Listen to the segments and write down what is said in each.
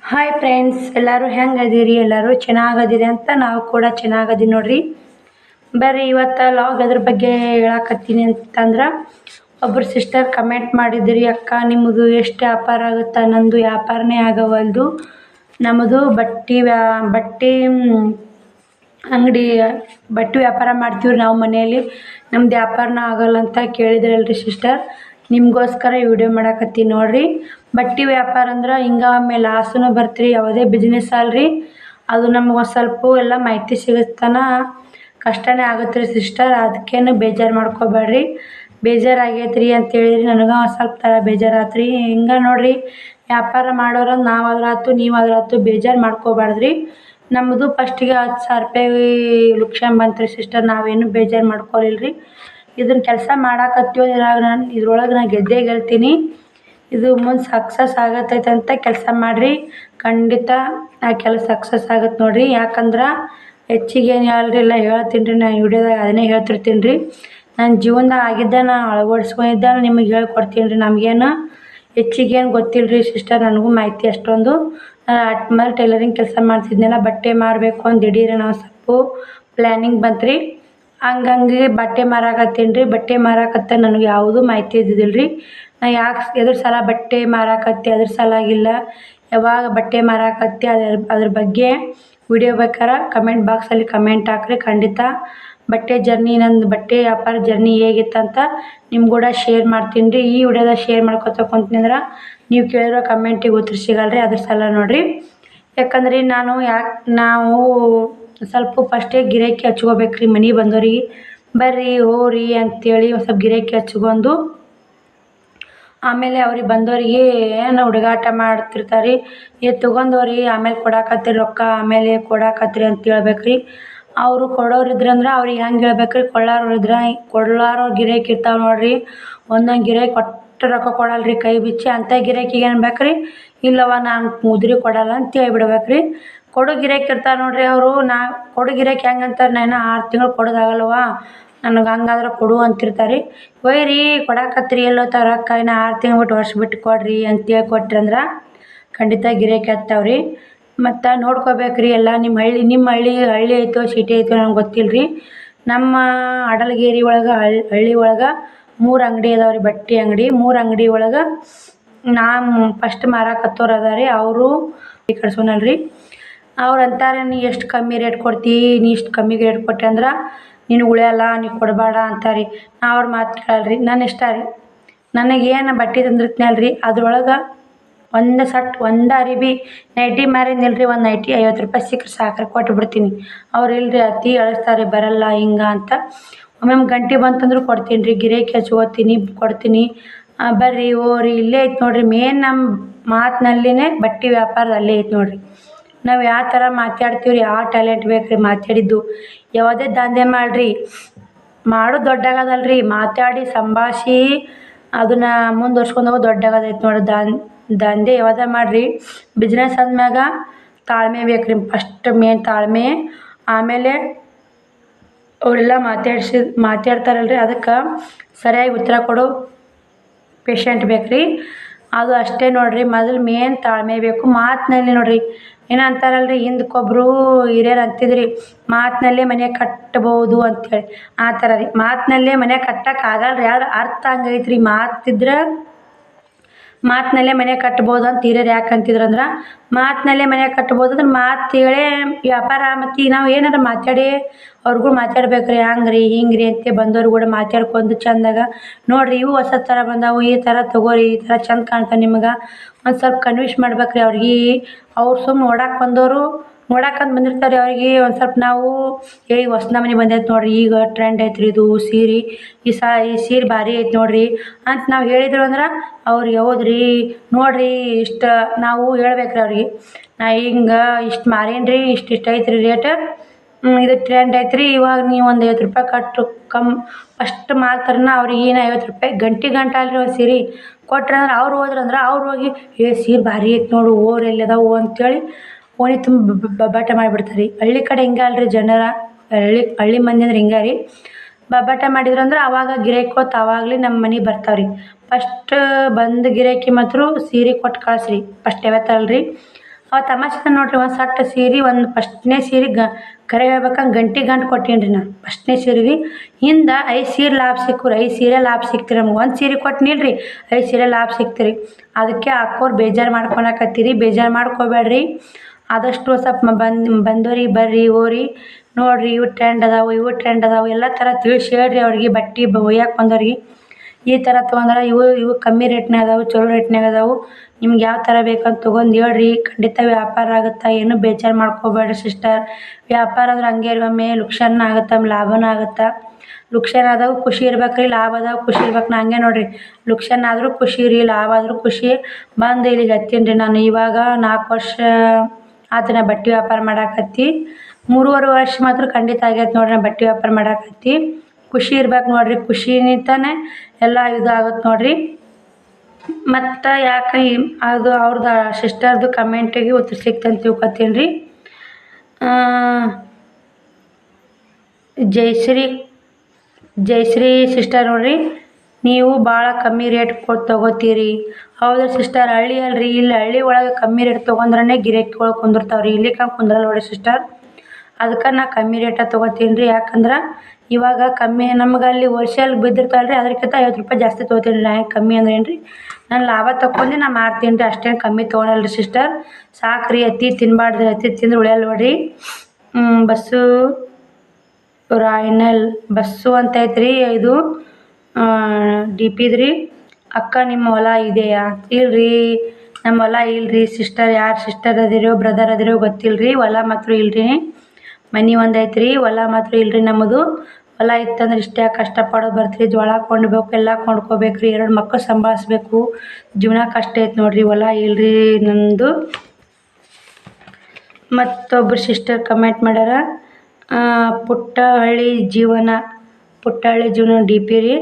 Hi friends, ಎಲ್ಲರೂ ಹೆಂಗದಿರಿ? ಎಲ್ಲರೂ ಚೆನ್ನಾಗದಿರಿ ಅಂತ ನಾವು ಕೂಡ ಚೆನ್ನಾಗದೀವಿ ನೋಡ್ರಿ. ಬರ್ರಿ ಇವತ್ತು ಲಾಗ್ ಅದ್ರ ಬಗ್ಗೆ ಹೇಳಕತ್ತೀನಿ ಅಂತಂದ್ರೆ, ಒಬ್ಬರು ಸಿಸ್ಟರ್ ಕಮೆಂಟ್ ಮಾಡಿದ್ರಿ, ಅಕ್ಕ ನಿಮ್ಮದು ಎಷ್ಟು ವ್ಯಾಪಾರ ಆಗುತ್ತಾ? ನಂದು ವ್ಯಾಪಾರನೇ ಆಗವಲ್ದು. ನಮ್ಮದು ಬಟ್ಟೆ ಅಂಗಡಿ ಬಟ್ಟೆ ವ್ಯಾಪಾರ ಮಾಡ್ತೀವಿ ನಾವು ಮನೆಯಲ್ಲಿ. ನಮ್ದು ವ್ಯಾಪಾರನ ಆಗಲ್ಲ ಅಂತ ಕೇಳಿದ್ರಲ್ರಿ ಸಿಸ್ಟರ್, ನಿಮಗೋಸ್ಕರ ಈ ವಿಡಿಯೋ ಮಾಡಾಕತ್ತೀನಿ ನೋಡ್ರಿ. ಬಟ್ಟೆ ವ್ಯಾಪಾರ ಅಂದ್ರೆ ಹಿಂಗೆ ಆಮೇಲೆ ಲಾಸೂ ಬರ್ತೀರಿ. ಯಾವುದೇ ಬಿಸ್ನೆಸ್ ಅಲ್ರಿ, ಅದು ನಮ್ಗೆ ಒಂದು ಸ್ವಲ್ಪ ಎಲ್ಲ ಮಾಹಿತಿ ಸಿಗುತ್ತಾನ ಕಷ್ಟನೇ ಆಗುತ್ತೆ ರೀ ಸಿಸ್ಟರ್. ಅದಕ್ಕೇನು ಬೇಜಾರು ಮಾಡ್ಕೋಬೇಡ್ರಿ. ಬೇಜಾರಾಗೈತೆ ರೀ ಅಂತೇಳಿರಿ, ನನಗೆ ಒಂದು ಸ್ವಲ್ಪ ಥರ ಬೇಜಾರಾತ್ರಿ. ಹಿಂಗೆ ನೋಡ್ರಿ, ವ್ಯಾಪಾರ ಮಾಡೋರು ನಾವಾದ್ರಾತು ನೀವಾದ್ರಾತು ಬೇಜಾರು ಮಾಡ್ಕೋಬಾರ್ದ್ರಿ. ನಮ್ಮದು ಫಸ್ಟಿಗೆ 10,000 ರೂಪಾಯಿ ಲುಕ್ಷನ್ ಬಂತು ಸಿಸ್ಟರ್. ನಾವೇನು ಬೇಜಾರು ಮಾಡ್ಕೊಳಿಲ್ರಿ. ಇದನ್ನ ಕೆಲಸ ಮಾಡಾಕತ್ತೀವಿ ಇದ್ರೊಳಗೆ ನಾನು ಗೆದ್ದೇ ಗೆಲ್ತೀನಿ. ಇದು ಮುಂದೆ ಸಕ್ಸಸ್ ಆಗತ್ತೈತೆ ಅಂತ ಕೆಲಸ ಮಾಡಿರಿ, ಖಂಡಿತ ಆ ಕೆಲಸ ಸಕ್ಸಸ್ ಆಗತ್ತೆ ನೋಡಿರಿ. ಯಾಕಂದ್ರೆ ಹೆಚ್ಚಿಗೆ ಏನು ಹೇಳಲ್ರಿ, ಎಲ್ಲ ಹೇಳ್ತೀನಿ ರೀ ನಾನು ವಿಡಿಯೋದಾಗ, ಅದನ್ನೇ ಹೇಳ್ತಿರ್ತೀನಿ ರೀ. ನನ್ನ ಜೀವನದಾಗ ಆಗಿದ್ದ ನಾನು ಅಳವಡಿಸ್ಕೊಂಡಿದ್ದ ನಿಮಗೆ ಹೇಳ್ಕೊಡ್ತೀನಿ ರೀ. ನಮಗೇನು ಹೆಚ್ಚಿಗೇನು ಗೊತ್ತಿಲ್ಲ ರೀ ಸಿಸ್ಟರ್, ನನಗೂ ಮಾಹಿತಿ ಅಷ್ಟೊಂದು. ನಾನು ಆಟ್ಮೇಲೆ ಟೈಲರಿಂಗ್ ಕೆಲಸ ಮಾಡ್ತಿದ್ನೆಲ್ಲ, ಬಟ್ಟೆ ಮಾರಬೇಕು ಅಂತ ದಿಢೀರ್ ನಾವು ಸ್ವಲ್ಪ ಪ್ಲ್ಯಾನಿಂಗ್ ಬಂತು ರೀ. ಹಂಗಾಗಿ ಬಟ್ಟೆ ಮಾರಾಕತ್ತೀನಿ ರೀ. ಬಟ್ಟೆ ಮಾರಾಕತ್ತ ನನಗೆ ಯಾವುದೂ ಮಾಹಿತಿ ಇದ್ದಿದ್ದಿಲ್ಲ ರೀ. ನಾ ಎದ್ರ ಸಲ ಬಟ್ಟೆ ಮಾರಾಕತ್ತಿ ಅದ್ರ ಸಲಾಗಿಲ್ಲ, ಯಾವಾಗ ಬಟ್ಟೆ ಮಾರಾಕತ್ತಿ ಅದ್ರ ಬಗ್ಗೆ ವಿಡಿಯೋ ಬೇಕಾರೆ ಕಮೆಂಟ್ ಬಾಕ್ಸಲ್ಲಿ ಕಮೆಂಟ್ ಹಾಕ್ರಿ. ಖಂಡಿತ ಬಟ್ಟೆ ಜರ್ನಿ, ನಂದು ಬಟ್ಟೆ ವ್ಯಾಪಾರ ಜರ್ನಿ ಹೇಗಿತ್ತಂತ ನಿಮ್ಮ ಕೂಡ ಶೇರ್ ಮಾಡ್ತೀನಿ ರೀ. ಈ ವಿಡಿಯೋದಾಗ ಶೇರ್ ಮಾಡ್ಕೊತ ಕುಂತೀನಿ ಅಂದ್ರೆ ನೀವು ಕೇಳಿರೋ ಕಮೆಂಟಿಗೆ ಉತ್ತರ ಸಿಗಲ್ರಿ, ಅದ್ರ ಸಲ ನೋಡಿರಿ. ಯಾಕಂದ್ರೆ ನಾವು ಸ್ವಲ್ಪ ಫಸ್ಟೇ ಗಿರಾಕಿ ಹಚ್ಕೋಬೇಕು ರೀ ಮನೆ ಬಂದವ್ರಿಗೆ. ಬರ್ರಿ ಹೋರಿ ಅಂತೇಳಿ ಒಂದು ಸ್ವಲ್ಪ ಗಿರಾಕಿ ಹಚ್ಕೊಂಡು ಆಮೇಲೆ ಅವ್ರಿಗೆ ಬಂದವರಿಗೆ ಏನು ಹುಡುಗಾಟ ಮಾಡ್ತಿರ್ತಾರೆ ರೀ, ತೊಗೊಂಡವ್ರಿ ಆಮೇಲೆ ಕೊಡಾಕತ್ತೀರಿ ರೊಕ್ಕ, ಆಮೇಲೆ ಕೊಡಾಕತ್ತೀರಿ ಅಂತ ಹೇಳ್ಬೇಕು ರೀ. ಅವರು ಕೊಡೋರಿದ್ರಂದ್ರೆ ಅವ್ರಿಗೆ ಹೆಂಗೆ ಹೇಳ್ಬೇಕು ರೀ, ಕೊಡ್ಲಾರೋ ಗಿರಾಕಿ ಇರ್ತಾವೆ ನೋಡಿರಿ. ಒಂದೊಂದು ಗಿರಾಕಿ ಒಟ್ಟು ರೊಕ್ಕ ಕೊಡಲ್ರಿ, ಕೈ ಬಿಚ್ಚಿ. ಅಂಥ ಗಿರಾಕಿಗೆ ಏನು ಬೇಕು ರೀ, ಇಲ್ಲವ ನಾನು ಮುದ್ರಿ ಕೊಡಲ್ಲ ಅಂತ ಹೇಳ್ಬಿಡ್ಬೇಕು ರೀ. ಕೊಡೋ ಗಿರಾಕಿ ಇರ್ತಾರೆ ನೋಡಿರಿ, ಅವರು ಕೊಡೋ ಗಿರಾಕಿ ಹೆಂಗೆ ಅಂತಾರೆ, ನಾನು 6 ತಿಂಗಳು ಕೊಡೋದಾಗಲ್ವ, ನನಗೆ ಹಂಗಾದ್ರೆ ಕೊಡು ಅಂತಿರ್ತಾರೆ ರೀ. ಒಯ್ರಿ ಕೊಡಾಕತ್ರಿ ಎಲ್ಲೋತ್ತಾವ ರೊಕ್ಕ, ಇನ್ನು 6 ತಿಂಗಳು ಬಿಟ್ಟು ವರ್ಷ ಬಿಟ್ಟು ಕೊಡ್ರಿ ಅಂತೇಳಿ ಕೊಟ್ರಿ ಅಂದ್ರೆ ಖಂಡಿತ ಗಿರಾಕಿ ಹತ್ತಾವ್ರಿ. ಮತ್ತು ನೋಡ್ಕೋಬೇಕು ರೀ ಎಲ್ಲ. ನಿಮ್ಮ ಹಳ್ಳಿ ಐತೋ ಸಿಟಿ ಐತೋ ನಂಗೆ ಗೊತ್ತಿಲ್ಲ ರೀ. ನಮ್ಮ ಅಡಲಗೇರಿ ಒಳಗೆ ಹಳ್ಳಿ ಒಳಗೆ 3 ಅಂಗಡಿ ಅದಾವೆ ರೀ, ಬಟ್ಟೆ ಅಂಗಡಿ. 3 ಅಂಗಡಿ ಒಳಗೆ ನಾನು ಫಸ್ಟ್ ಮಾರಾಕತ್ತೋರು ಅದ ರೀ. ಅವರು ಕಳ್ಸೋನಲ್ರಿ. ಅವ್ರು ಅಂತಾರೆ, ನೀ ಎಷ್ಟು ಕಮ್ಮಿ ರೇಟ್ ಕೊಡ್ತಿ, ನೀ ಇಷ್ಟು ಕಮ್ಮಿ ರೇಟ್ ಕೊಟ್ಟೆ ಅಂದ್ರೆ ನೀನು ಉಳಿಯಲ್ಲ, ನೀ ಕೊಡಬೇಡ ಅಂತಾರೆ. ನಾ ಅವ್ರ ಮಾತು ಕೇಳಲ್ರಿ. ನನ್ನ ಇಷ್ಟ ರೀ. ನನಗೇನು ಬಟ್ಟೆ ತಂದಿರ್ತೀನಲ್ರಿ, ಅದ್ರೊಳಗೆ ಒಂದು ಅರಿಬಿ ನೈಟಿ ಮಾರಿನಿಲ್ರಿ, ಒಂದು ನೈಟಿ 50 ರೂಪಾಯಿ ಸಿಕ್ಕರೆ ಸಾಕ್ರೆ ಕೊಟ್ಟು ಬಿಡ್ತೀನಿ. ಅವ್ರು ಇಲ್ಲರಿ ಅತಿ ಅಳಿಸ್ತಾರೆ, ಬರಲ್ಲ ಹಿಂಗೆ ಅಂತ. ಒಮ್ಮೊಮ್ಮೆ ಗಂಟೆ ಬಂತಂದ್ರೆ ಕೊಡ್ತೀನಿ ರೀ, ಗಿರಾಕಿ ಹಚ್ಕೋತೀನಿ ಕೊಡ್ತೀನಿ. ಬರ್ರಿ ಹೋರಿ, ಇಲ್ಲೇ ಐತೆ ನೋಡಿರಿ ಮೇನ್ ನಮ್ಮ ಮಾತಿನಲ್ಲಿನೇ ಬಟ್ಟೆ ವ್ಯಾಪಾರ ಅಲ್ಲೇ ಐತೆ ನೋಡಿರಿ. ನಾವು ಯಾವ ಥರ ಮಾತಾಡ್ತೀವಿ ರೀ, ಯಾವ ಟ್ಯಾಲೆಂಟ್ ಬೇಕು ರೀ ಮಾತಾಡಿದ್ದು. ಯಾವುದೇ ದಂಧೆ ಮಾಡಿರಿ, ಮಾಡೋದು ದೊಡ್ಡಾಗದಲ್ರಿ, ಮಾತಾಡಿ ಸಂಭಾಷಿ ಅದನ್ನು ಮುಂದುವರ್ಸ್ಕೊಂಡು ಹೋಗೋದು ದೊಡ್ಡಾಗದೈತೆ ನೋಡಿರಿ. ದಂಧೆ ಯಾವುದೇ ಮಾಡಿರಿ, ಬಿಸ್ನೆಸ್ ಆದ್ಮ್ಯಾಗ ತಾಳ್ಮೆ ಬೇಕು ರೀ. ಫಸ್ಟ್ ಮೇನ್ ತಾಳ್ಮೆ, ಆಮೇಲೆ ಅವರೆಲ್ಲ ಮಾತಾಡ್ತಾರಲ್ರಿ, ಅದಕ್ಕೆ ಸರಿಯಾಗಿ ಉತ್ತರ ಕೊಡೋ ಪೇಷಂಟ್ ಬೇಕು ರೀ. ಅದು ಅಷ್ಟೇ ನೋಡಿರಿ. ಮೊದಲು ಮೇನ್ ತಾಳ್ಮೆ ಬೇಕು. ಮಾತಿನಲ್ಲಿ ನೋಡಿರಿ, ಏನೋ ಅಂತಾರಲ್ರಿ, ಹಿಂದಕ್ಕೊಬ್ರು ಹಿರಿಯರು ಅಂತಿದ್ರಿ, ಮಾತಿನಲ್ಲೇ ಮನೆ ಕಟ್ಬೋದು ಅಂಥೇಳಿ. ಆ ಥರ ರೀ, ಮಾತಿನಲ್ಲೇ ಮನೆ ಕಟ್ಟಕ್ಕೆ ಆಗಲ್ರಿ, ಆದ್ರೆ ಅರ್ಥ ಹಂಗೈತೆ ರೀ. ಮಾತಿನಲ್ಲೇ ಮನೆ ಕಟ್ಬೋದು ಅಂತ ಹಿರಿಯರು ಯಾಕೆ ಅಂತಿದ್ರು ಅಂದ್ರೆ, ಮಾತಿನಲ್ಲೇ ಮನೆ ಕಟ್ಬೋದು ಅಂದ್ರೆ ಮಾತು ಹೇಳೇ ವ್ಯಾಪಾರ. ಮತ್ತು ಈಗ ನಾವು ಏನಾರ ಮಾತಾಡಿ ಅವ್ರಿಗೂ ಮಾತಾಡ್ಬೇಕು ರೀ, ಹಂಗೆ ರೀ ಹಿಂಗೆ ರೀ ಅಂತ ಬಂದವ್ರು ಕೂಡ ಮಾತಾಡ್ಕೊಂಡು ಚಂದಾಗ ನೋಡಿರಿ, ಇವು ಹೊಸ ಥರ ಬಂದಾವು, ಈ ಥರ ತೊಗೋರಿ, ಈ ಥರ ಚಂದ ಕಾಣ್ತಾವೆ ನಿಮ್ಗೆ ಒಂದು ಸ್ವಲ್ಪ ಕನ್ವಿನ್ಸ್ ಮಾಡ್ಬೇಕು ರೀ ಅವ್ರಿಗೆ. ಅವ್ರು ಸುಮ್ಮನೆ ನೋಡಕ್ಕೆ ಬಂದವರು, ನೋಡಕ್ಕಂತ ಬಂದಿರ್ತಾರೆ ರೀ. ಅವ್ರಿಗೆ ಒಂದು ಸ್ವಲ್ಪ ನಾವು ಹೊಸ ನಮೂನೆ ಬಂದೈತೆ ನೋಡಿರಿ, ಈಗ ಟ್ರೆಂಡ್ ಐತೆ ರೀ ಇದು ಸೀರೆ, ಈ ಸೀರೆ ಭಾರಿ ಐತೆ ನೋಡಿರಿ ಅಂತ ನಾವು ಹೇಳಿದ್ರು ಅಂದ್ರೆ ಅವ್ರಿಗೆ ಹೌದ್ರಿ ನೋಡಿರಿ ಇಷ್ಟು ನಾವು ಹೇಳ್ಬೇಕು ರೀ ಅವ್ರಿಗೆ. ನಾ ಹಿಂಗೆ ಇಷ್ಟು ಮಾರೇನಿ ರೀ, ಇಷ್ಟು ಐತೆ ರೀ ರೇಟ್, ಇದು ಟ್ರೆಂಡ್ ಐತೆ ರೀ, ಇವಾಗ ನೀವು ಒಂದು 50 ರೂಪಾಯಿ ಕಟ್ಟು ಫಸ್ಟ್ ಮಾಲ್ತಾರನ ಅವ್ರಿಗೆ ಏನು 50 ರೂಪಾಯಿ ಗಂಟೆ ಅಲ್ರಿ ಒಂದು ಸೀರೆ ಕೊಟ್ರಂದ್ರೆ ಅವ್ರು ಹೋದ್ರಂದ್ರೆ ಅವ್ರು ಹೋಗಿ ಸೀರೆ ಭಾರಿ ಐತೆ ನೋಡು, ಓರ್ ಎಲ್ಲಿ ಅದಾವು ಅಂತೇಳಿ ಓಣಿ ತುಂಬ ಬಬ್ಬಾಟ ಮಾಡಿಬಿಡ್ತಾರೆ ರೀ. ಹಳ್ಳಿ ಕಡೆ ಹಿಂಗೆ ಅಲ್ರಿ ಜನರ, ಹಳ್ಳಿ ಮಂದಿ ಅಂದ್ರೆ ಹಿಂಗೆ ರೀ. ಬಬ್ಬಾಟ ಮಾಡಿದ್ರಂದ್ರೆ ಆವಾಗ ಗಿರಾಕಿ ಆವಾಗಲೇ ನಮ್ಮ ಮನೆಗೆ ಬರ್ತಾವೆ ರೀ. ಫಸ್ಟ್ ಬಂದು ಗಿರಾಕಿ ಮಾತ್ರ ಸೀರೆ ಕೊಟ್ಟು ಕಳಿಸ್ರಿ ಫಸ್ಟ್ ಯಾವತ್ತಲ್ರಿ. ಅವ ತಮಾಷೆ ನೋಡ್ರಿ ಒಂದು ಸಟ್ಟ ಸೀರೆ ಒಂದು ಫಸ್ಟ್ನೇ ಸೀರೆ ಕರೆ ಹೇಳ್ಬೇಕಂಗೆ ಗಂಟೆ ಕೊಟ್ಟೀನಿ ರೀ ನಾನು ಫಸ್ಟ್ನೇ ಸೀರೆ ರೀ ಹಿಂದೆ 5 ಸೀರೆ ಲಾಭ ಸಿಕ್ಕು 5 ಸೀರೆ ಲಾಭ ಸಿಕ್ತಿರಿ ನಮ್ಗೆ ಒಂದು ಸೀರೆ ಕೊಟ್ಟಿನಿಲ್ರಿ 5 ಸೀರೆ ಲಾಭ ಸಿಕ್ತಿರಿ ಅದಕ್ಕೆ ಅಕ್ಕೋರು ಬೇಜಾರು ಮಾಡ್ಕೊಳಕತ್ತೀರಿ ಬೇಜಾರು ಮಾಡ್ಕೋಬೇಡ್ರಿ ಆದಷ್ಟು ಸ್ವಲ್ಪ ಬಂದೋರಿಗೆ ಬರ್ರಿ ಹೋರಿ ನೋಡಿರಿ ಇವು ಟ್ರೆಂಡ್ ಅದಾವು ಎಲ್ಲ ಥರ ತಿಳಿಸಿ ಹೇಳ್ರಿ ಅವ್ರಿಗೆ ಬಟ್ಟೆ ಒಯ್ಯಕ್ಕೆ ಬಂದವ್ರಿಗೆ ಈ ಥರ ತೊಗೊಂಡ್ರೆ ಇವು ಕಮ್ಮಿ ರೇಟ್ನಾಗ ಅದಾವು ಚಲೋ ರೇಟ್ನಾಗ ಅದಾವು ನಿಮ್ಗೆ ಯಾವ ಥರ ಬೇಕಂತ ತೊಗೊಂಡು ಹೇಳ್ರಿ ಖಂಡಿತ ವ್ಯಾಪಾರ ಆಗುತ್ತೆ ಏನು ಬೇಜಾರು ಮಾಡ್ಕೋಬೇಡ್ರಿ ಸಿಸ್ಟರ್ ವ್ಯಾಪಾರ ಅಂದ್ರೆ ಹಂಗೆ ಒಮ್ಮೆ ಲುಕ್ಷಾನ ಆಗುತ್ತೆ ಲಾಭನೂ ಆಗುತ್ತೆ ಲುಕ್ಷಾನ ಆದಾಗ ಖುಷಿ ಇರ್ಬೇಕು ರೀ ಲಾಭ ಆದಾಗ ಖುಷಿ ಇರ್ಬೇಕು ನಾ ಹಂಗೆ ನೋಡಿರಿ ಲುಕ್ಷಾನ ಆದರೂ ಖುಷಿ ರೀ ಲಾಭ ಆದರೂ ಖುಷಿ ಬಂದು ಇಲ್ಲಿಗೆ ಹತ್ತೀನಿ ರೀ ನಾನು ಇವಾಗ 4 ವರ್ಷ ಆತು ನಾ ಬಟ್ಟೆ ವ್ಯಾಪಾರ ಮಾಡಾಕತ್ತಿ 3.5 ವರ್ಷ ಮಾತ್ರ ಖಂಡಿತ ಆಗೈತೆ ನೋಡ್ರಿ ನಾ ಬಟ್ಟೆ ವ್ಯಾಪಾರ ಮಾಡಾಕತ್ತಿ ಖುಷಿ ಇರ್ಬೇಕು ನೋಡಿರಿ ಖುಷಿನಿಂದನೇ ಎಲ್ಲ ಇದು ಆಗುತ್ತೆ ನೋಡಿರಿ ಮತ್ತು ಯಾಕೆ ಅದು ಅವ್ರದ್ದು ಸಿಸ್ಟರ್ದು ಕಮೆಂಟಿಗೆ ಉತ್ತರ ಸಿಕ್ತಂತ ತಿಳ್ಕೊತೀನಿ ರೀ ಜಯಶ್ರೀ ಸಿಸ್ಟರ್ ನೋಡಿರಿ ನೀವು ಭಾಳ ಕಮ್ಮಿ ರೇಟ್ ಕೊಟ್ಟು ತೊಗೋತೀರಿ ಹೌದು ಸಿಸ್ಟರ್ ಹಳ್ಳಿ ಅಲ್ರಿ ಇಲ್ಲಿ ಹಳ್ಳಿ ಒಳಗೆ ಕಮ್ಮಿ ರೇಟ್ ತೊಗೊಂಡ್ರೆ ಗಿರಾಕಿ ಒಳಗೆ ಕುಂದಿರ್ತಾವ್ರಿ ಇಲ್ಲಿ ಕುಂದ್ರಲ್ಲ ನೋಡಿ ಸಿಸ್ಟರ್ ಅದಕ್ಕೆ ನಾ ಕಮ್ಮಿ ರೇಟಾಗಿ ತೊಗೋತೀನಿ ರೀ ಯಾಕಂದ್ರೆ ಇವಾಗ ಕಮ್ಮಿ ನಮ್ಗೆ ಅಲ್ಲಿ ಹೋಲ್ಸೇಲ್ ಬಿದ್ದಿರ್ತಾವಲ್ಲ ರೀ ಅದಕ್ಕಿಂತ 50 ರೂಪಾಯಿ ಜಾಸ್ತಿ ತೊಗೋತೀನಿ ರೀ ನಾ ಕಮ್ಮಿ ಅಂದ್ರೆ ಏನು ರೀ ನಾನು ಲಾಭ ತಗೊಂಡು ನಾ ಮಾರ್ತೀನಿ ರೀ ಅಷ್ಟೇನು ಕಮ್ಮಿ ತೊಗೊಳಲ್ಲ ರೀ ಸಿಸ್ಟರ್ ಸಾಕ್ರಿ ಅತಿ ತಿನ್ನಬಾರ್ದು ಅತಿ ತಿಂದ್ರೆ ಉಳಿಯಲ್ಲ ನೋಡಿರಿ ಬಸ್ಸು ರಾಯನಲ್ ಬಸ್ಸು ಅಂತ ಐತ್ರಿ ಇದು DPದ್ರಿ ಅಕ್ಕ ನಿಮ್ಮ ಹೊಲ ಇದೆಯಾ ಇಲ್ರಿ ನಮ್ಮ ಹೊಲ ಇಲ್ರಿ ಸಿಸ್ಟರ್ ಯಾರು ಸಿಸ್ಟರ್ ಅದಿರೋ ಬ್ರದರ್ ಅದಿರೋ ಗೊತ್ತಿಲ್ರಿ ಹೊಲ ಮಾತ್ರ ಇಲ್ರಿ ಮನೆ ಒಂದು ಐತ್ರಿ ಹೊಲ ಮಾತ್ರ ಇಲ್ರಿ ನಮ್ಮದು ಹೊಲ ಇತ್ತಂದ್ರೆ ಇಷ್ಟೇ ಕಷ್ಟಪಡೋದು ಬರ್ತೀರಿ ಜೋಳ ಕೊಂಡ್ಬೇಕು ಎಲ್ಲ ಕೊಂಡ್ಕೋಬೇಕು ರೀ 2 ಮಕ್ಕಳು ಸಂಭಾಳಿಸ್ಬೇಕು ಜೀವನ ಕಷ್ಟ ಐತೆ ನೋಡಿರಿ ಹೊಲ ಇಲ್ರಿ ನಮ್ಮದು ಮತ್ತೊಬ್ಬರು ಸಿಸ್ಟರ್ ಕಮೆಂಟ್ ಮಾಡ್ಯಾರ ಪುಟ್ಟಹಳ್ಳಿ ಜೀವನ DP ರೀ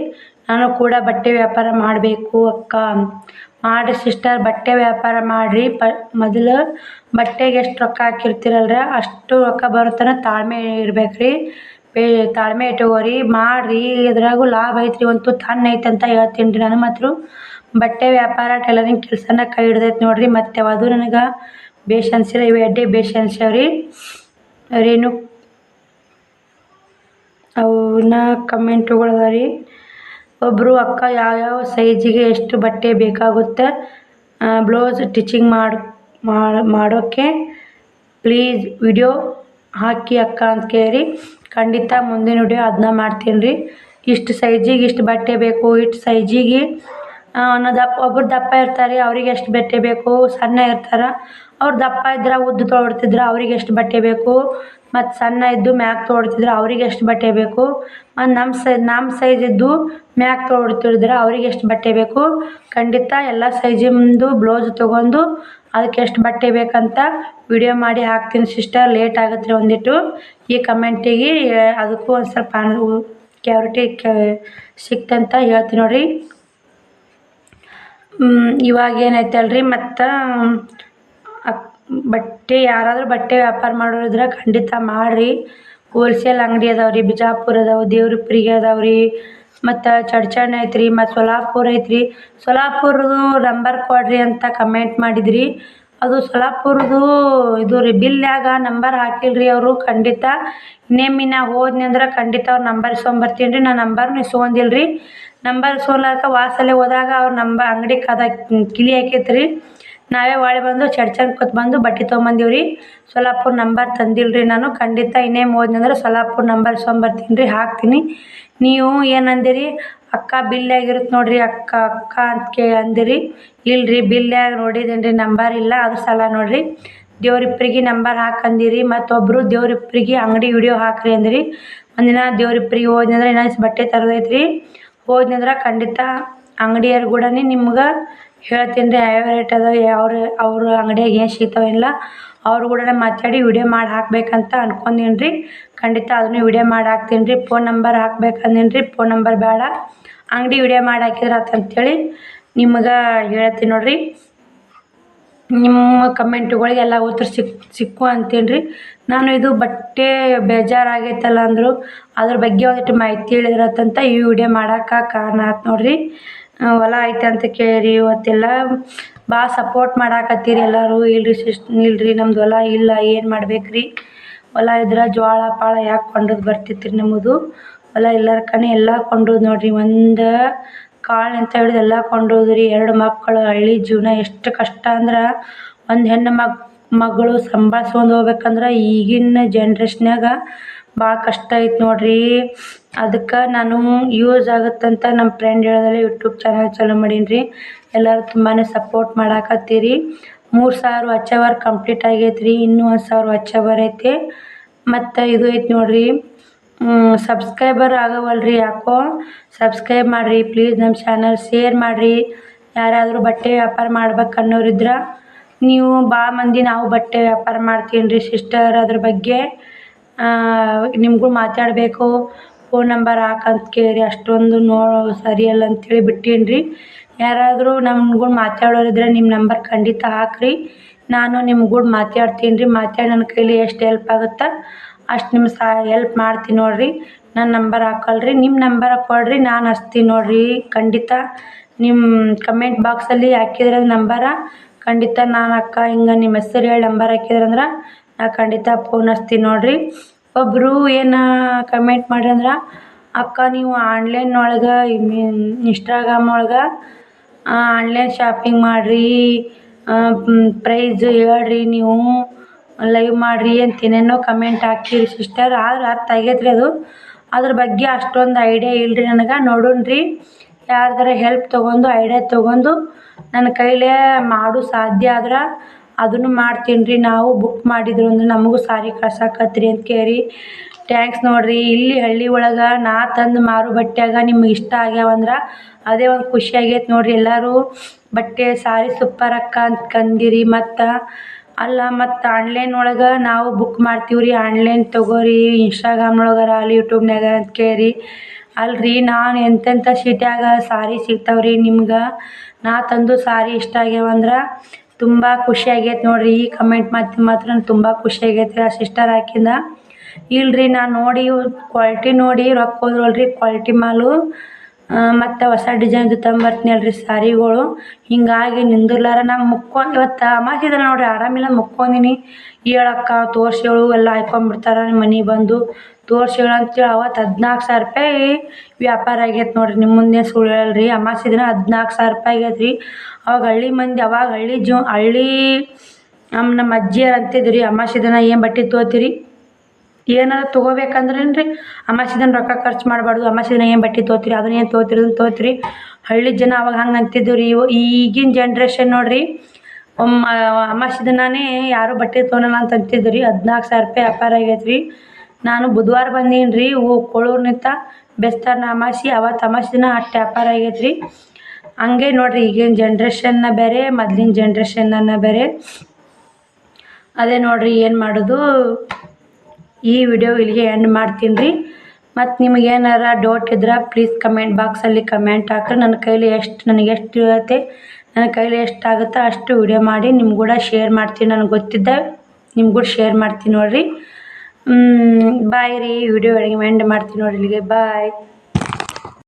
ನಾನು ಕೂಡ ಬಟ್ಟೆ ವ್ಯಾಪಾರ ಮಾಡಬೇಕು ಅಕ್ಕ ಮಾಡಿರಿ ಸಿಸ್ಟರ್ ಬಟ್ಟೆ ವ್ಯಾಪಾರ ಮಾಡಿರಿ ಮೊದಲು ಬಟ್ಟೆಗೆ ಎಷ್ಟು ರೊಕ್ಕ ಹಾಕಿರ್ತೀರಲ್ರ ಅಷ್ಟು ರೊಕ್ಕ ಬರುತ್ತಾನೆ ತಾಳ್ಮೆ ಇರ್ಬೇಕು ರೀ ತಾಳ್ಮೆ ಇಟ್ಕೋರಿ ಮಾಡಿರಿ ಇದ್ರಾಗೂ ಲಾಭ ಐತ್ರಿ ಒಂದು ತನ್ನ ಐತೆ ಅಂತ ಹೇಳ್ತೀನಿ ರೀ ನಾನು ಮಾತ್ರ ಬಟ್ಟೆ ವ್ಯಾಪಾರ ಟೈಲರಿಂಗ್ ಕೆಲಸನ ಕೈ ಹಿಡ್ದೈತೆ ನೋಡಿರಿ ಮತ್ತು ಯಾವುದು ನನಗೆ ಬೇಷ್ ಅನ್ಸಿಲ್ಲ ಇವು ಎಡ್ಡೆ ಬೇಷ್ ಅನ್ಸ್ಯಾವ್ರಿ ರೇಣು ಅವನ್ನ ಕಮೆಂಟುಗಳು ಅದ ರೀ ಒಬ್ಬರು ಅಕ್ಕ ಯಾವ್ಯಾವ ಸೈಜಿಗೆ ಎಷ್ಟು ಬಟ್ಟೆ ಬೇಕಾಗುತ್ತೆ ಬ್ಲೌಸ್ ಸ್ಟಿಚಿಂಗ್ ಮಾಡೋಕ್ಕೆ ಪ್ಲೀಸ್ ವಿಡಿಯೋ ಹಾಕಿ ಅಕ್ಕ ಅಂತ ಕೇಳಿ ಖಂಡಿತ ಮುಂದಿನ ವಿಡಿಯೋ ಅದನ್ನ ಮಾಡ್ತೀನಿ ರೀ ಇಷ್ಟು ಸೈಜಿಗೆ ಇಷ್ಟು ಬಟ್ಟೆ ಬೇಕು ಇಷ್ಟು ಸೈಜಿಗೆ ಒಬ್ಬರು ದಪ್ಪ ಇರ್ತಾರೆ ಅವ್ರಿಗೆ ಎಷ್ಟು ಬಟ್ಟೆ ಬೇಕು ಸಣ್ಣ ಇರ್ತಾರೆ ಅವ್ರು ದಪ್ಪ ಇದ್ರೆ ಉದ್ದ ತೊಗೊಳ್ತಿದ್ರೆ ಅವ್ರಿಗೆ ಎಷ್ಟು ಬಟ್ಟೆ ಬೇಕು ಮತ್ತು ಸಣ್ಣ ಇದ್ದು ಮ್ಯಾಕ್ ತೊಗೊಳ್ತಿದ್ರೆ ಅವ್ರಿಗೆ ಎಷ್ಟು ಬಟ್ಟೆ ಬೇಕು ಮತ್ತು ನಮ್ಮ ಸೈಜ್ ಇದ್ದು ಮ್ಯಾಕ್ ತೊಗೊಳ್ತಿದ್ರೆ ಅವ್ರಿಗೆ ಎಷ್ಟು ಬಟ್ಟೆ ಬೇಕು ಖಂಡಿತ ಎಲ್ಲ ಸೈಜಿಂದು ಬ್ಲೌಸ್ ತೊಗೊಂಡು ಅದಕ್ಕೆ ಎಷ್ಟು ಬಟ್ಟೆ ಬೇಕಂತ ವಿಡಿಯೋ ಮಾಡಿ ಹಾಕ್ತೀನಿ ಸಿಸ್ಟರ್ ಲೇಟ್ ಆಗುತ್ತೆ ರೀ ಒಂದಿಟ್ಟು ಈ ಕಮೆಂಟಿಗೆ ಅದಕ್ಕೂ ಒಂದು ಸ್ವಲ್ಪ ಕ್ಲಾರಿಟಿ ಸಿಕ್ತಂತ ಹೇಳ್ತೀನಿ ನೋಡಿರಿ ಇವಾಗ ಏನೈತಲ್ರಿ ಮತ್ತು ಬಟ್ಟೆ ಯಾರಾದರೂ ಬಟ್ಟೆ ವ್ಯಾಪಾರ ಮಾಡೋರಿದ್ರೆ ಖಂಡಿತ ಮಾಡಿರಿ ಹೋಲ್ಸೇಲ್ ಅಂಗಡಿ ಅದಾವ್ರಿ ಬಿಜಾಪುರ ಅದಾವೆ ದೇವ್ರಿಪ್ಪರಿಗೆ ಅದಾವ್ರಿ ಮತ್ತು ಚಡ್ಚಣ್ ಐತ್ರಿ ಮತ್ತು ಸೊಲ್ಲಾಪುರ ಐತ್ರಿ ಸೊಲ್ಲಾಪುರದು ನಂಬರ್ ಕೊಡ್ರಿ ಅಂತ ಕಮೆಂಟ್ ಮಾಡಿದ್ರಿ ಅದು ಸೊಲ್ಲಾಪುರದು ಇದು ರೀ ಬಿಲ್ಯಾಗ ನಂಬರ್ ಹಾಕಿಲ್ರಿ ಅವರು ಖಂಡಿತ ಇನ್ನೇಮಿನ ಹೋದ್ನಿ ಅಂದ್ರೆ ಖಂಡಿತ ಅವ್ರ ನಂಬರ್ ಇಸ್ಕೊಂಬರ್ತೀನಿ ರೀ ನಾನು ನಂಬರ್ನು ಇಸ್ಕೊಂಡಿಲ್ರಿ ನಂಬರ್ ಇಸ್ಕೊಳಕ್ಕೆ ವಾಸಲ್ಲೇ ಹೋದಾಗ ಅವ್ರ ಅಂಗಡಿ ಕಿಲಿ ಹಾಕೈತ್ರಿ ನಾವೇ ಹೊಳೆ ಬಂದು ಚಡ್ಚನ್ ಬಂದು ಬಟ್ಟೆ ತೊಗೊಂಬಂದೀವ್ರಿ ಸೊಲ್ಲಾಪುರ ನಂಬರ್ ತಂದಿಲ್ರಿ ನಾನು ಖಂಡಿತ ಇನ್ನೇನು ಹೋದ್ನಿ ಅಂದ್ರೆ ಸೊಲ್ಲಾಪುರ ನಂಬರ್ ಇಸ್ಕೊಂಬರ್ತೀನಿ ರೀ ಹಾಕ್ತೀನಿ ನೀವು ಏನಂದಿರಿ ಅಕ್ಕ ಬಿಲ್ಲಾಗಿರುತ್ತೆ ನೋಡಿರಿ ಅಕ್ಕ ಅಂತ ಅಂದಿರಿ ಇಲ್ರಿ ಬಿಲ್ಯಾಗ ನೋಡಿದ್ದೀನಿ ರೀ ನಂಬರ್ ಇಲ್ಲ ಅದ್ರ ಸಲ ನೋಡಿರಿ ದೇವ್ರಿಪ್ಪರಿಗೆ ನಂಬರ್ ಹಾಕಂದಿರಿ ಮತ್ತೊಬ್ಬರು ದೇವ್ರಿಪ್ಪರಿಗೆ ಅಂಗಡಿ ವಿಡಿಯೋ ಹಾಕ್ರಿ ಅಂದಿರಿ ಒಂದಿನ ದೇವ್ರಿಪ್ಪರಿಗೆ ಹೋದ್ನಿ ಅಂದ್ರೆ ಇನ್ನೊಂದು ಬಟ್ಟೆ ತರೋದೈತ್ರಿ ಹೋದ್ನಿ ಅಂದ್ರೆ ಖಂಡಿತ ಅಂಗಡಿಯವ್ರು ಕೂಡ ನಿಮ್ಗೆ ಹೇಳ್ತೀನಿ ರೀ ಯಾವ ರೇಟ್ ಅದಾವೆ ಅವ್ರ ಅಂಗಡಿಯಾಗ ಏನು ಸಿಗ್ತಾವಿಲ್ಲ ಅವ್ರು ಕೂಡ ಮಾತಾಡಿ ವಿಡಿಯೋ ಮಾಡಿ ಹಾಕ್ಬೇಕಂತ ಅನ್ಕೊಂಡೀನಿ ರೀ ಖಂಡಿತ ಅದನ್ನು ವಿಡಿಯೋ ಮಾಡಿ ಹಾಕ್ತೀನಿ ರೀ ಫೋನ್ ನಂಬರ್ ಹಾಕ್ಬೇಕಂದೀನಿ ರೀ ಫೋನ್ ನಂಬರ್ ಬೇಡ ಅಂಗಡಿ ವಿಡಿಯೋ ಮಾಡಿ ಹಾಕಿದ್ರೆ ಅಂತಂತೇಳಿ ನಿಮ್ಗೆ ಹೇಳ್ತೀನಿ ನೋಡಿರಿ ನಿಮ್ಮ ಕಮೆಂಟುಗಳಿಗೆಲ್ಲ ಉತ್ತರ ಸಿಕ್ಕು ಅಂತೀನಿ ರೀ ನಾನು ಇದು ಬಟ್ಟೆ ಬೇಜಾರಾಗೈತಲ್ಲ ಅಂದರು ಅದ್ರ ಬಗ್ಗೆ ಒಂದಿಟ್ಟು ಮಾಹಿತಿ ಹೇಳಿದ್ರತ್ತಂತ ಈ ವಿಡಿಯೋ ಮಾಡೋಕೆ ಕಾರಣ ಆಯ್ತು ನೋಡಿರಿ ಹೊಲ ಐತೆ ಅಂತ ಕೇಳಿರಿ. ಇವತ್ತೆಲ್ಲ ಭಾಳ ಸಪೋರ್ಟ್ ಮಾಡಾಕತ್ತೀರಿ ಎಲ್ಲರೂ. ಇಲ್ರಿ ನಮ್ದು ಹೊಲ ಇಲ್ಲ, ಏನು ಮಾಡ್ಬೇಕ್ರಿ? ಹೊಲ ಇದ್ರೆ ಜೋಳ ಪಾಳ ಯಾಕೆ ಕೊಂಡೋದು ಬರ್ತಿತ್ತು ರೀ. ನಮ್ಮದು ಹೊಲ ಎಲ್ಲರ್ಕನೆ ಎಲ್ಲ ಕೊಂಡೋದು ನೋಡ್ರಿ. ಒಂದು ಕಾಳಿನಿಂದ ಹಿಡಿದು ಎಲ್ಲ ಕೊಂಡೋದ್ರಿ. 2 ಮಕ್ಕಳು, ಹಳ್ಳಿ ಜೀವನ ಎಷ್ಟು ಕಷ್ಟ ಅಂದ್ರೆ ಒಂದು ಹೆಣ್ಣು ಮಗಳು ಸಂಭಾಳ್ಸ್ಕೊಂಡು ಹೋಗ್ಬೇಕಂದ್ರೆ ಈಗಿನ ಜನ್ರೇಷ್ನ್ಯಾಗ ಭಾಳ ಕಷ್ಟ ಐತೆ ನೋಡ್ರಿ. ಅದಕ್ಕೆ ನಾನು ಯೂಸ್ ಆಗುತ್ತಂತ ನಮ್ಮ ಫ್ರೆಂಡ್ ಹೇಳಿದ್ರೆ ಯೂಟ್ಯೂಬ್ ಚಾನಲ್ ಚಾಲೂ ಮಾಡೀನಿ ರೀ. ಎಲ್ಲರೂ ತುಂಬಾ ಸಪೋರ್ಟ್ ಮಾಡಾಕತ್ತೀರಿ. 3000 ವಾಚ್ ಅವರ್ ಕಂಪ್ಲೀಟ್ ಆಗೈತೆ ರೀ. ಇನ್ನೂ 1000 ವಾಚ್ ಅವರ್ ಐತೆ. ಮತ್ತು ಇದು ಐತೆ ನೋಡ್ರಿ, ಸಬ್ಸ್ಕ್ರೈಬರ್ ಆಗವಲ್ರಿ ಯಾಕೋ. ಸಬ್ಸ್ಕ್ರೈಬ್ ಮಾಡಿರಿ ಪ್ಲೀಸ್ ನಮ್ಮ ಚಾನಲ್. ಶೇರ್ ಮಾಡಿರಿ. ಯಾರಾದರೂ ಬಟ್ಟೆ ವ್ಯಾಪಾರ ಮಾಡ್ಬೇಕು ಅನ್ನೋರಿದ್ರೆ ನೀವು ಭಾಳ ಮಂದಿ ನಾವು ಬಟ್ಟೆ ವ್ಯಾಪಾರ ಮಾಡ್ತೀನಿ ರೀ ಸಿಸ್ಟರ್. ಅದ್ರ ಬಗ್ಗೆ ನಿಮಗೂ ಮಾತಾಡಬೇಕು, ಫೋನ್ ನಂಬರ್ ಹಾಕಂತ ಕೇಳಿ ಅಷ್ಟೊಂದು ಸರಿಯಲ್ಲ ಅಂತೇಳಿ ಬಿಟ್ಟೀನಿ ರೀ. ಯಾರಾದರೂ ನಮ್ಗೂ ಮಾತಾಡೋರಿದ್ರೆ ನಿಮ್ಮ ನಂಬರ್ ಖಂಡಿತ ಹಾಕ್ರಿ. ನಾನು ನಿಮ್ಗೂ ಮಾತಾಡ್ತೀನಿ ರೀ. ಮಾತಾಡಿ ನನ್ನ ಕೈಲಿ ಎಷ್ಟು ಹೆಲ್ಪ್ ಆಗುತ್ತೆ ಅಷ್ಟು ನಿಮ್ಗೆ ಹೆಲ್ಪ್ ಮಾಡ್ತೀನಿ ನೋಡಿರಿ. ನನ್ನ ನಂಬರ್ ಹಾಕಲ್ರಿ, ನಿಮ್ಮ ನಂಬರ್ ಕೊಡ್ರಿ, ನಾನು ಹಚ್ತೀನಿ ನೋಡಿರಿ. ಖಂಡಿತ ನಿಮ್ಮ ಕಮೆಂಟ್ ಬಾಕ್ಸಲ್ಲಿ ಹಾಕಿದ್ರೆ ನಂಬರ ಖಂಡಿತ ನಾನು ಅಕ್ಕ ಹಿಂಗೆ ನಿಮ್ಮ ಹೆಸರು ಹೇಳಿ ನಂಬರ್ ಹಾಕಿದ್ರಂದ್ರೆ ನಾ ಖಂಡಿತ ಫೋನ್ ಹಚ್ತೀನಿ ನೋಡಿರಿ. ಒಬ್ಬರು ಏನು ಕಮೆಂಟ್ ಮಾಡ್ರಂದ್ರೆ, ಅಕ್ಕ ನೀವು ಆನ್ಲೈನ್ ಒಳಗೆ ಇನ್ಸ್ಟಾಗ್ರಾಮ್ ಒಳಗೆ ಆನ್ಲೈನ್ ಶಾಪಿಂಗ್ ಮಾಡಿರಿ, ಪ್ರೈಸ್ ಹೇಳ್ರಿ, ನೀವು ಲೈವ್ ಮಾಡಿರಿ ಅಂತ ಏನೇನೋ ಕಮೆಂಟ್ ಹಾಕಿರಿ ಸಿಸ್ಟರ್. ಆದ್ರೆ ಅರ್ಥ ಆಗೈತೆ ರೀ ಅದು. ಅದ್ರ ಬಗ್ಗೆ ಅಷ್ಟೊಂದು ಐಡಿಯಾ ಇಲ್ಲರಿ ನನಗೆ. ನೋಡೋಣ್ರಿ ಯಾರ್ದಾರ ಹೆಲ್ಪ್ ತೊಗೊಂಡು ಐಡಿಯಾ ತೊಗೊಂಡು ನನ್ನ ಕೈಲೇ ಮಾಡು ಸಾಧ್ಯ ಆದ್ರೆ ಅದನ್ನು ಮಾಡ್ತೀನಿ ರೀ. ನಾವು ಬುಕ್ ಮಾಡಿದ್ರು ಅಂದ್ರೆ ನಮಗೂ ಸಾರಿ ಕಳ್ಸಾಕತ್ರಿ ಅಂತ ಕೇಳಿ ಥ್ಯಾಂಕ್ಸ್ ನೋಡಿರಿ. ಇಲ್ಲಿ ಹಳ್ಳಿ ಒಳಗೆ ನಾ ತಂದು ಮಾರು ಬಟ್ಟೆಯಾಗ ನಿಮ್ಗೆ ಇಷ್ಟ ಆಗ್ಯಾವಂದ್ರೆ ಅದೇ ಒಂದು ಖುಷಿ ಆಗೈತೆ ನೋಡಿರಿ. ಎಲ್ಲರೂ ಬಟ್ಟೆ ಸಾರಿ ಸೂಪರ್ ಅಕ್ಕ ಅಂತ ಕಂದಿರಿ. ಮತ್ತು ಆನ್ಲೈನ್ ಒಳಗೆ ನಾವು ಬುಕ್ ಮಾಡ್ತೀವಿ ರೀ. ಆನ್ಲೈನ್ ತೊಗೋರಿ ಇನ್ಸ್ಟಾಗ್ರಾಮ್ ಒಳಗಾರ ಅಲ್ಲಿ ಯೂಟ್ಯೂಬ್ನಾಗ ಅಂತ ಕೇಳಿ ಅಲ್ರಿ. ನಾನು ಎಂತೆಂಥ ಸಿಟ್ಯಾಗ ಸಾರಿ ಸಿಗ್ತಾವ್ರಿ ನಿಮ್ಗೆ. ನಾ ತಂದು ಸಾರಿ ಇಷ್ಟ ಆಗ್ಯಾವಂದ್ರೆ ತುಂಬ ಖುಷಿ ಆಗೈತೆ ನೋಡಿರಿ. ಈ ಕಮೆಂಟ್ ಮಾತ್ರ ನಂಗೆ ತುಂಬ ಖುಷಿ ಆಗೈತೆ ಆ ಸಿಸ್ಟರ್ ಹಾಕಿಂದ. ಇಲ್ರಿ ನಾನು ನೋಡಿ ಕ್ವಾಲಿಟಿ ನೋಡಿ ರೊಕ್ಕ ಹೋದ್ರಲ್ರಿ ಕ್ವಾಲಿಟಿ ಮಾಲು. ಮತ್ತು ಹೊಸ ಡಿಸೈನ್ದು ತಂಬರ್ತೀನಿ ಅಲ್ರಿ ಸಾರಿಗಳು. ಹಿಂಗಾಗಿ ನಿಂದಿರ್ಲಾರ ನಾ ಇವತ್ತು ಅಮಾಸಿದ್ರೆ ನೋಡಿರಿ ಆರಾಮಿಲ್ಲ ಮುಕ್ಕೊಂಡಿನಿ. ಹೇಳಕ್ಕ ತೋರ್ಸೇಳು ಎಲ್ಲ ಹಾಕ್ಕೊಂಬಿಡ್ತಾರೆ ನಿಮ್ಮ ಮನೆಗೆ ಬಂದು ತೋರ್ಸೇಳು ಅಂತೇಳಿ. ಅವತ್ತು 14,000 ರೂಪಾಯಿ ವ್ಯಾಪಾರ ಆಗೈತೆ ನೋಡಿರಿ. ನಿಮ್ಮ ಮುಂದೆ ಸುಳ್ಳು ಹೇಳಲ್ರಿ. ಅಮಾಸಿ ದಿನ 14,000 ರೂಪಾಯಿ ಆಗೈತೆ ರೀ. ಅವಾಗ ಹಳ್ಳಿ ಮಂದಿ, ಅವಾಗ ಹಳ್ಳಿ ನಮ್ಮ ಅಜ್ಜಿಯರು ಅಂತಿದ್ರಿ ಅಮಾಸಿ ದಿನ ಏನು ಬಟ್ಟೆ ತೊಗೋತೀರಿ, ಏನಾರು ತೊಗೋಬೇಕಂದ್ರೇನು ರೀ ಅಮಾಸಿ ದಿನ ರೊಕ್ಕ ಖರ್ಚು ಮಾಡಬಾರ್ದು, ಅಮಾಸಿ ದಿನ ಏನು ಬಟ್ಟೆ ತೊಗೋತೀರಿ ಅದನ್ನ ಏನು ತೊಗೋತೀರಿ ಹಳ್ಳಿ ಜನ ಅವಾಗ ಹಂಗೆ ಅಂತಿದ್ದು ರೀ. ಈಗಿನ ಜನ್ರೇಷನ್ ನೋಡಿರಿ ಅಮಾಸಿ ದಿನಾನೇ ಯಾರೂ ಬಟ್ಟೆ ತೊಗೊಳಲ್ಲ ಅಂತ ಅಂತಿದ್ದು ರೀ. 14,000 ರೂಪಾಯಿ ವ್ಯಾಪಾರ ಆಗೈತೆ ರೀ. ನಾನು ಬುಧವಾರ ಬಂದೀನಿ ರೀ ಕೋಳೂರ್ನಿಂದ ಬೆಸ್ತರ್ನ ಅಮಾಸಿ. ಅವತ್ತು ಅಮಾಸಿ ದಿನ ಅಷ್ಟು ವ್ಯಾಪಾರ ಆಗೈತೆ ರೀ. ಹಂಗೆ ನೋಡಿರಿ ಈಗಿನ ಜನ್ರೇಷನ್ನ ಬೇರೆ ಮೊದ್ಲಿನ ಜನ್ರೇಷನ್ನ ಬೇರೆ. ಅದೇ ನೋಡಿರಿ ಏನು ಮಾಡೋದು. ಈ ವಿಡಿಯೋ ಇಲ್ಲಿಗೆ ಎಂಡ್ ಮಾಡ್ತೀನಿ ರೀ. ಮತ್ತು ನಿಮಗೆ ಏನಾರ ಡೌಟ್ ಇದ್ರೆ ಪ್ಲೀಸ್ ಕಮೆಂಟ್ ಬಾಕ್ಸಲ್ಲಿ ಕಮೆಂಟ್ ಹಾಕ್ರಿ. ನನಗೆ ಎಷ್ಟು ಇರುತ್ತೆ, ನನ್ನ ಕೈಲಿ ಎಷ್ಟಾಗುತ್ತೋ ಅಷ್ಟು ವಿಡಿಯೋ ಮಾಡಿ ನಿಮ್ಗೆ ಕೂಡ ಶೇರ್ ಮಾಡ್ತೀನಿ. ನನಗೆ ಗೊತ್ತಿದ್ದ ನಿಮ್ಗೆ ಕೂಡ ಶೇರ್ ಮಾಡ್ತೀನಿ ನೋಡಿರಿ. ಬಾಯ್ ರೀ. ವಿಡಿಯೋ ಎಂಡ್ ಮಾಡ್ತೀನಿ ನೋಡಿರಿ ಇಲ್ಲಿಗೆ. ಬಾಯ್.